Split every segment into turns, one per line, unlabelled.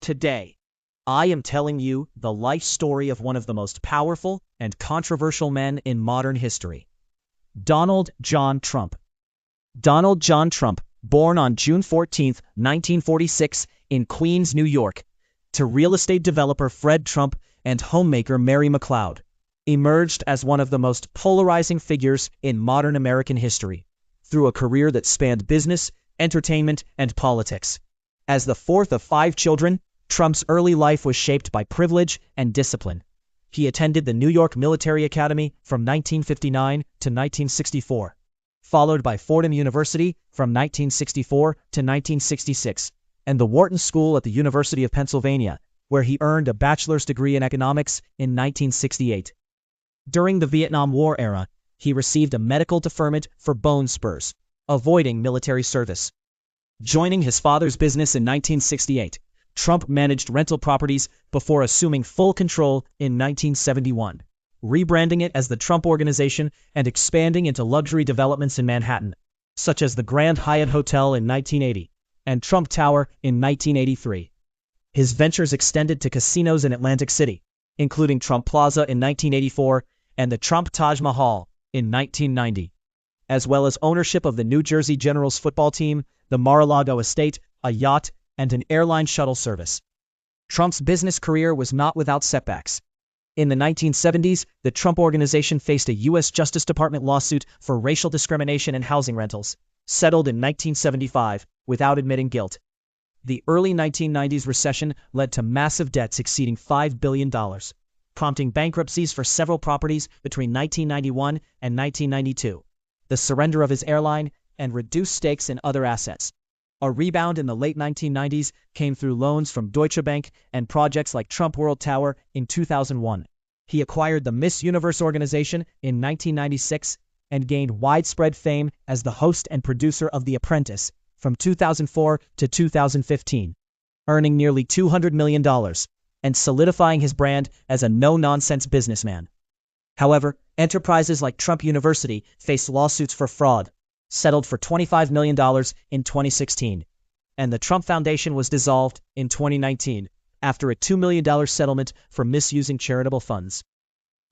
Today, I am telling you the life story of one of the most powerful and controversial men in modern history, Donald John Trump. Donald John Trump, born on June 14, 1946, in Queens, New York, to real estate developer Fred Trump and homemaker Mary McLeod, emerged as one of the most polarizing figures in modern American history, through a career that spanned business, entertainment, and politics. As the fourth of 5 children, Trump's early life was shaped by privilege and discipline. He attended the New York Military Academy from 1959 to 1964, followed by Fordham University from 1964 to 1966, and the Wharton School at the University of Pennsylvania, where he earned a bachelor's degree in economics in 1968. During the Vietnam War era, he received a medical deferment for bone spurs, avoiding military service. Joining his father's business in 1968, Trump managed rental properties before assuming full control in 1971, rebranding it as the Trump Organization and expanding into luxury developments in Manhattan, such as the Grand Hyatt Hotel in 1980 and Trump Tower in 1983. His ventures extended to casinos in Atlantic City, including Trump Plaza in 1984 and the Trump Taj Mahal in 1990, as well as ownership of the New Jersey Generals football team, the Mar-a-Lago estate, a yacht, and an airline shuttle service. Trump's business career was not without setbacks. In the 1970s, the Trump Organization faced a U.S. Justice Department lawsuit for racial discrimination in housing rentals, settled in 1975 without admitting guilt. The early 1990s recession led to massive debts exceeding $5 billion, prompting bankruptcies for several properties between 1991 and 1992, the surrender of his airline, and reduced stakes in other assets. A rebound in the late 1990s came through loans from Deutsche Bank and projects like Trump World Tower in 2001. He acquired the Miss Universe organization in 1996 and gained widespread fame as the host and producer of The Apprentice from 2004 to 2015, earning nearly $200 million and solidifying his brand as a no-nonsense businessman. However, enterprises like Trump University faced lawsuits for fraud, settled for $25 million in 2016, and the Trump Foundation was dissolved in 2019 after a $2 million settlement for misusing charitable funds.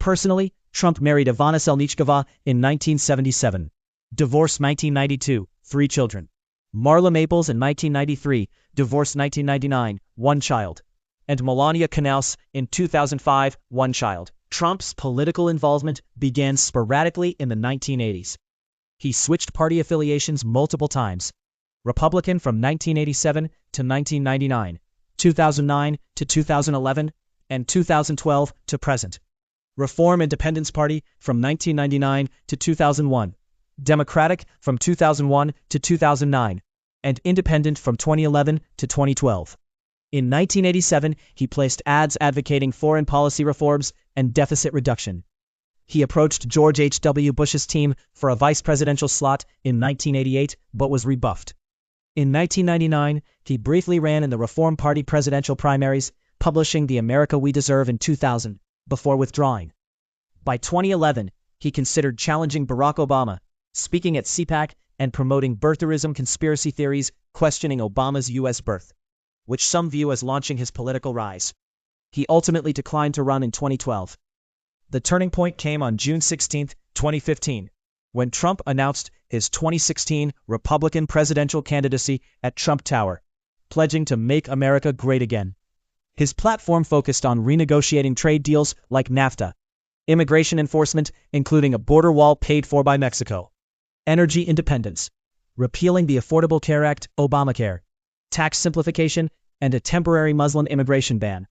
Personally, Trump married Ivana Selnichkova in 1977, divorced 1992, 3 children. Marla Maples in 1993, divorced 1999, 1 child. And Melania Knauss in 2005, 1 child. Trump's political involvement began sporadically in the 1980s. He switched party affiliations multiple times. Republican from 1987 to 1999, 2009 to 2011, and 2012 to present. Reform Independence Party from 1999 to 2001, Democratic from 2001 to 2009, and Independent from 2011 to 2012. In 1987, he placed ads advocating foreign policy reforms and deficit reduction. He approached George H.W. Bush's team for a vice presidential slot in 1988, but was rebuffed. In 1999, he briefly ran in the Reform Party presidential primaries, publishing The America We Deserve in 2000, before withdrawing. By 2011, he considered challenging Barack Obama, speaking at CPAC and promoting birtherism conspiracy theories, questioning Obama's U.S. birth, which some view as launching his political rise. He ultimately declined to run in 2012. The turning point came on June 16, 2015, when Trump announced his 2016 Republican presidential candidacy at Trump Tower, pledging to make America great again. His platform focused on renegotiating trade deals like NAFTA, immigration enforcement, including a border wall paid for by Mexico, energy independence, repealing the Affordable Care Act, Obamacare, tax simplification, and a temporary Muslim immigration ban.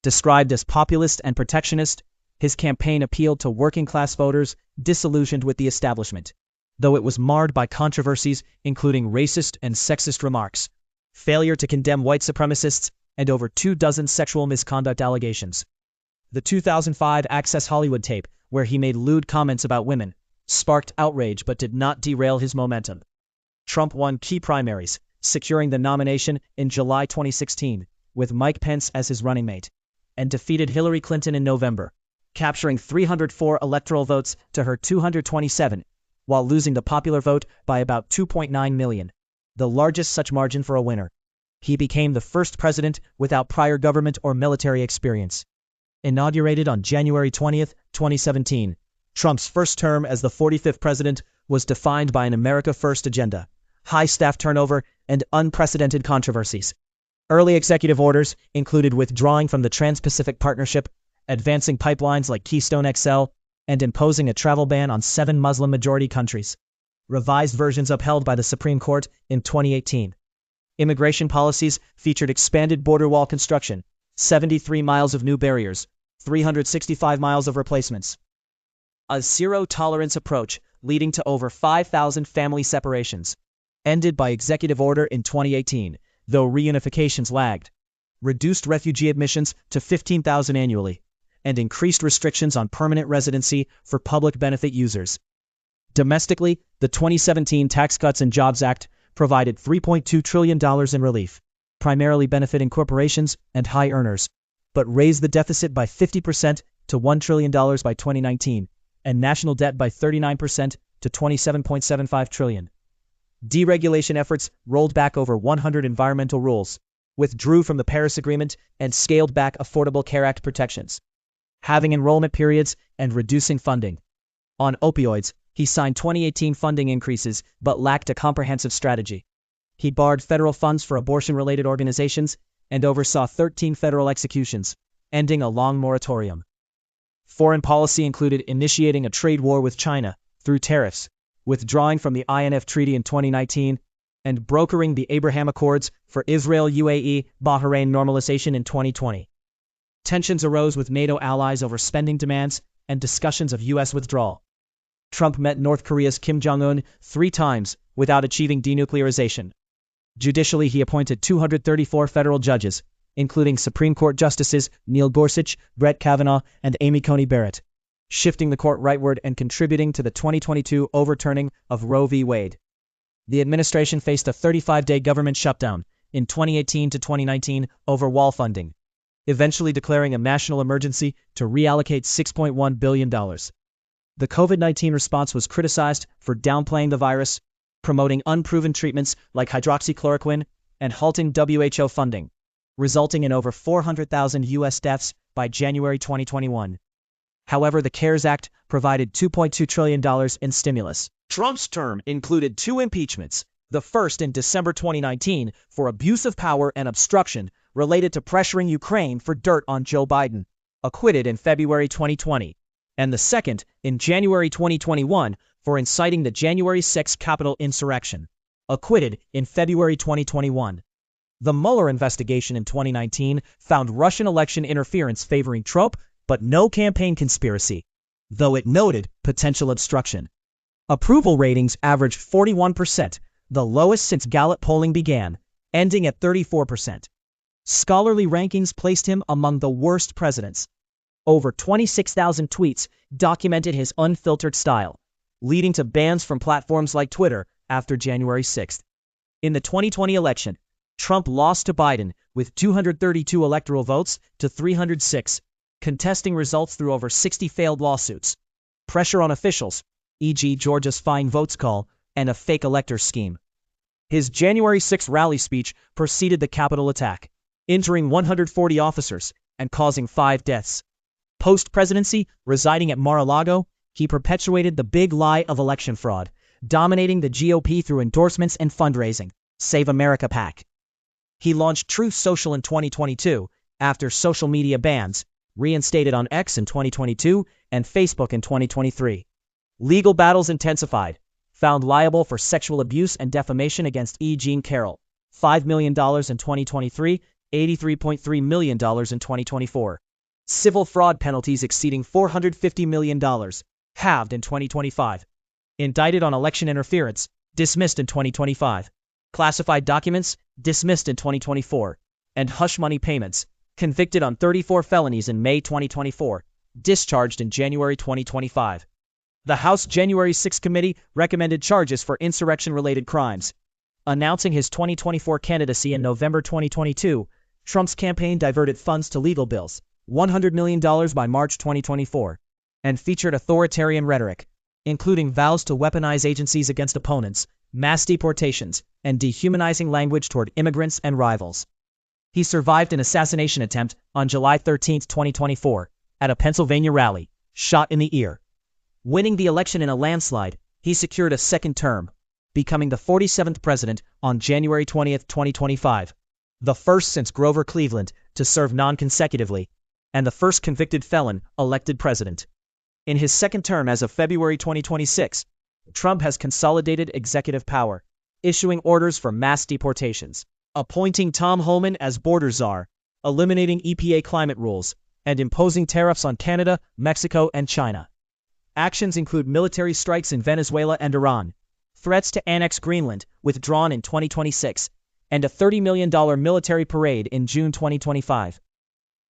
Described as populist and protectionist, his campaign appealed to working-class voters disillusioned with the establishment, though it was marred by controversies including racist and sexist remarks, failure to condemn white supremacists, and over 24 sexual misconduct allegations. The 2005 Access Hollywood tape, where he made lewd comments about women, sparked outrage but did not derail his momentum. Trump won key primaries, securing the nomination in July 2016, with Mike Pence as his running mate, and defeated Hillary Clinton in November, capturing 304 electoral votes to her 227, while losing the popular vote by about 2.9 million, the largest such margin for a winner. He became the first president without prior government or military experience. Inaugurated on January 20, 2017, Trump's first term as the 45th president was defined by an America First agenda, high staff turnover, and unprecedented controversies. Early executive orders included withdrawing from the Trans-Pacific Partnership, advancing pipelines like Keystone XL, and imposing a travel ban on 7 Muslim-majority countries. Revised versions upheld by the Supreme Court in 2018. Immigration policies featured expanded border wall construction, 73 miles of new barriers, 365 miles of replacements. A zero-tolerance approach leading to over 5,000 family separations. Ended by executive order in 2018, though reunifications lagged. Reduced refugee admissions to 15,000 annually, and increased restrictions on permanent residency for public benefit users. Domestically, the 2017 Tax Cuts and Jobs Act provided $3.2 trillion in relief, primarily benefiting corporations and high earners, but raised the deficit by 50% to $1 trillion by 2019, and national debt by 39% to $27.75 trillion. Deregulation efforts rolled back over 100 environmental rules, withdrew from the Paris Agreement, and scaled back Affordable Care Act protections, halving enrollment periods and reducing funding. On opioids, he signed 2018 funding increases but lacked a comprehensive strategy. He barred federal funds for abortion-related organizations and oversaw 13 federal executions, ending a long moratorium. Foreign policy included initiating a trade war with China through tariffs, withdrawing from the INF Treaty in 2019, and brokering the Abraham Accords for Israel-UAE Bahrain normalization in 2020. Tensions arose with NATO allies over spending demands and discussions of U.S. withdrawal. Trump met North Korea's Kim Jong-un 3 times without achieving denuclearization. Judicially, he appointed 234 federal judges, including Supreme Court Justices Neil Gorsuch, Brett Kavanaugh, and Amy Coney Barrett, shifting the court rightward and contributing to the 2022 overturning of Roe v. Wade. The administration faced a 35-day government shutdown in 2018 to 2019 over wall funding, eventually declaring a national emergency to reallocate $6.1 billion. The COVID-19 response was criticized for downplaying the virus, promoting unproven treatments like hydroxychloroquine, and halting WHO funding, resulting in over 400,000 U.S. deaths by January 2021. However, the CARES Act provided $2.2 trillion in stimulus. Trump's term included 2 impeachments, the first in December 2019 for abuse of power and obstruction related to pressuring Ukraine for dirt on Joe Biden, acquitted in February 2020, and the second in January 2021 for inciting the January 6 Capitol insurrection, acquitted in February 2021. The Mueller investigation in 2019 found Russian election interference favoring Trump, but no campaign conspiracy, though it noted potential obstruction. Approval ratings averaged 41%, the lowest since Gallup polling began, ending at 34%. Scholarly rankings placed him among the worst presidents. Over 26,000 tweets documented his unfiltered style, leading to bans from platforms like Twitter after January 6. In the 2020 election, Trump lost to Biden with 232 electoral votes to 306, contesting results through over 60 failed lawsuits, pressure on officials, e.g. Georgia's fine votes call, and a fake electors scheme. His January 6 rally speech preceded the Capitol attack, injuring 140 officers and causing 5 deaths. Post-presidency, residing at Mar-a-Lago, he perpetuated the big lie of election fraud, dominating the GOP through endorsements and fundraising, Save America PAC. He launched Truth Social in 2022 after social media bans, reinstated on X in 2022 and Facebook in 2023. Legal battles intensified, found liable for sexual abuse and defamation against E. Jean Carroll, $5 million in 2023, $83.3 million in 2024. Civil fraud penalties exceeding $450 million, halved in 2025. Indicted on election interference, dismissed in 2025. Classified documents, dismissed in 2024. And hush money payments, convicted on 34 felonies in May 2024, discharged in January 2025. The House January 6 committee recommended charges for insurrection-related crimes. Announcing his 2024 candidacy in November 2022, Trump's campaign diverted funds to legal bills, $100 million by March 2024, and featured authoritarian rhetoric, including vows to weaponize agencies against opponents mass deportations, and dehumanizing language toward immigrants and rivals. He survived an assassination attempt on July 13, 2024, at a Pennsylvania rally, shot in the ear. Winning the election in a landslide, he secured a second term, becoming the 47th president on January 20, 2025, the first since Grover Cleveland to serve non-consecutively, and the first convicted felon elected president. In his second term as of February 2026, Trump has consolidated executive power, issuing orders for mass deportations, appointing Tom Homan as border czar, eliminating EPA climate rules, and imposing tariffs on Canada, Mexico, and China. Actions include military strikes in Venezuela and Iran, threats to annex Greenland, withdrawn in 2026, and a $30 million military parade in June 2025.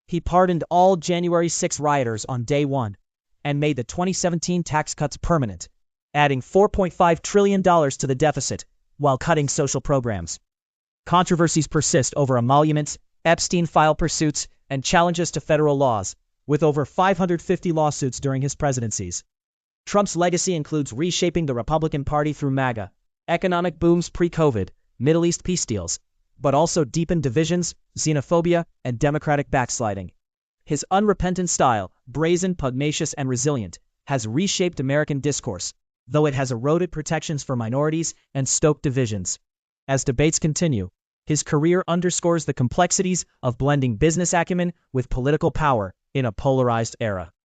He pardoned all January 6 rioters on day one, and made the 2017 tax cuts permanent, adding $4.5 trillion to the deficit, while cutting social programs. Controversies persist over emoluments, Epstein file pursuits, and challenges to federal laws, with over 550 lawsuits during his presidencies. Trump's legacy includes reshaping the Republican Party through MAGA, economic booms pre-COVID, Middle East peace deals, but also deepened divisions, xenophobia, and democratic backsliding. His unrepentant style, brazen, pugnacious, and resilient, has reshaped American discourse, though it has eroded protections for minorities and stoked divisions. As debates continue, his career underscores the complexities of blending business acumen with political power in a polarized era.